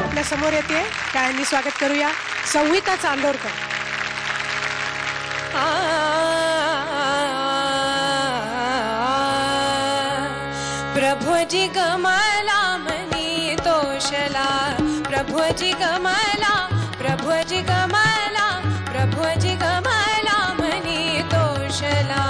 आपल्या समोर येते टाळ्यांनी स्वागत करूया संहिता चांदोरकर. प्रभुजी गमला मनी तोषला, प्रभुजी गमला, प्रभुजी गमला, प्रभुजी गमला मनी तोषला.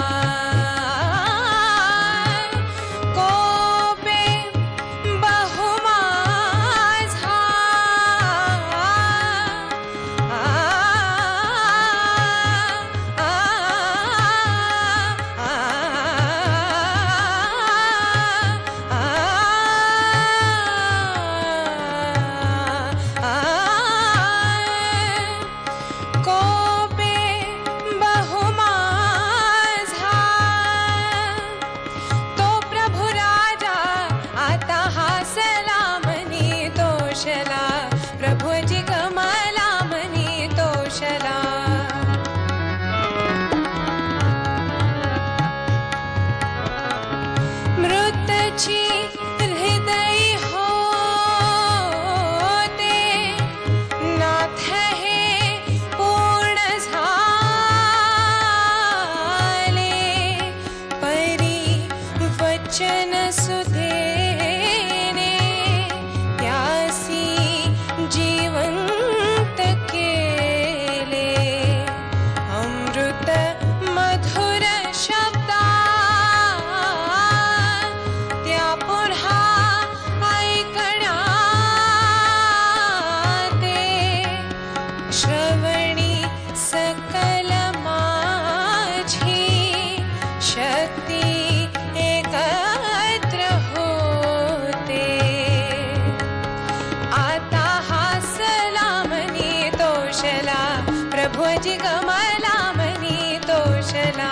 प्रभुजी गमला मनी तोषला,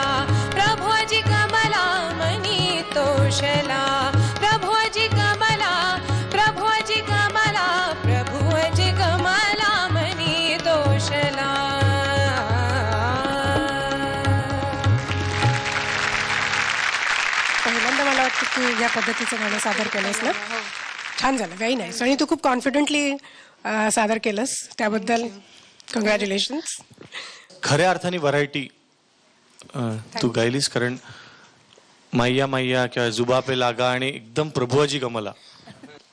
प्रभुजी गमला मनी तोषला, प्रभुजी गमला, प्रभुजी गमला, प्रभुजी गमला मनी तोषला. पहिल्यांदा मला वाटतं की या पद्धतीचं गाणं सादर केलंस ना, छान झालं, व्हेरी नाईस. आणि तू खूप कॉन्फिडेंटली सादर केलंस, त्याबद्दल कॉंग्रॅच्युलेशन्स. खऱ्या अर्थाने व्हरायटी तू गायलीस, कारण मैया मैया किंवा जुबा पे लागा आणि एकदम प्रभुजी गमला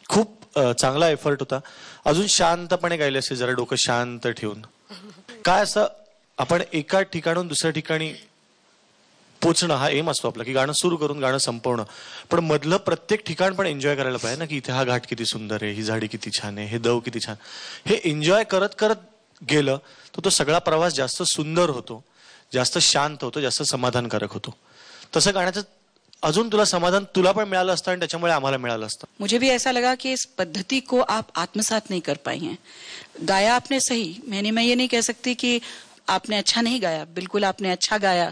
खूप चांगला एफर्ट होता. अजून शांतपणे गायले असे, जरा डोकं शांत ठेवून. काय असं आपण एका ठिकाणून दुसऱ्या ठिकाणी पोचणं हा एम असतो आपला, की गाणं सुरू करून गाणं संपवणं, पण मधलं प्रत्येक ठिकाण पण एन्जॉय करायला पाहिजे ना, की इथे हा घाट किती सुंदर आहे, ही झाडी किती छान आहे, हे दव किती छान. हे एन्जॉय करत करत गेलं तर तो सगळा प्रवास जास्त सुंदर होतो, जास्त शांत होतो, जास्त समाधानकारक होतो. तसं गाण्याचं अजून तुला समाधान तुला पण मिळालं असतं आणि त्याच्यामुळे आम्हाला मिळालं असतं. मुझे भी ऐसा लगा कि इस पद्धति को आप आत्मसात नहीं कर पाई हैं. गाया आपने सही, मैं ये नहीं कह सकती कि आपने अच्छा नहीं गाया, बिल्कुल आपने अच्छा गाया,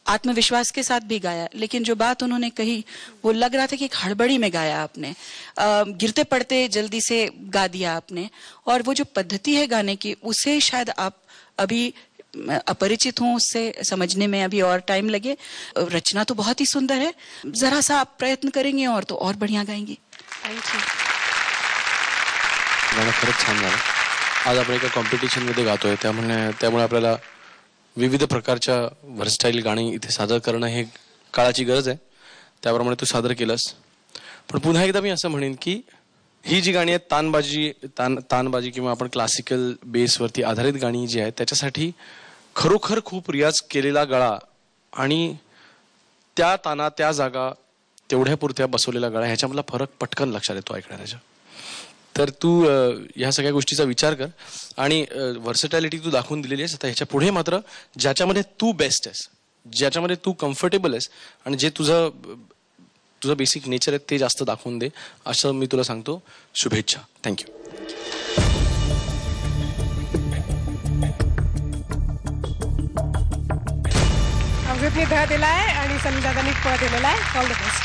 आत्मविश्वास के साथ भी गाया, लेकिन जो बात उन्होंने कही वो लग रहा था कि एक हड़बड़ी में गाया आपने, गिरते पड़ते जल्दी से गा दिया आपने. और वो जो पद्धति है गाने की, उसे शायद आप अभी अपरिचित हों, उससे समझने में अभी और टाइम लगे. रचना तो बहुत ही सुंदर है, जरा सा आप प्रयत्न करेंगे और तो और बढ़िया गाएंगी. थँक्यू. गाणं खरंच छान झालं. आज आपण एका कॉम्पिटिशनमध्ये गातोय, त्यामुळे आपल्याला विविध प्रकारच्या व्हर्सटाईल गाणी इथे सादर करणं हे काळाची गरज आहे. त्याप्रमाणे तू सादर केलंस. पण पुन्हा एकदा मी असं म्हणेन की ही जी गाणी आहेत तानबाजी किंवा आपण क्लासिकल बेसवरती आधारित गाणी जी आहेत, त्याच्यासाठी खरोखर खूप रियाज केलेला गळा आणि त्या ताना त्या जागा तेवढ्या पुरत्या बसवलेला गळा, ह्याच्यामधला फरक पटकन लक्षात येतो ऐकणाऱ्याच्या. तर तू ह्या सगळ्या गोष्टीचा विचार कर आणि व्हर्सटॅलिटी तू दाखवून दिलेली आहेस. आता ह्याच्या पुढे मात्र ज्याच्यामध्ये तू बेस्ट आहेस, ज्याच्यामध्ये तू कम्फर्टेबल आहेस आणि जे तुझं बेसिक नेचर आहे ते जास्त दाखवून दे, असं मी तुला सांगतो. शुभेच्छा. थँक्यू. अमृतने धडा दिलाय आणि सनीदादांनी पळ दिलेला आहे. All the best.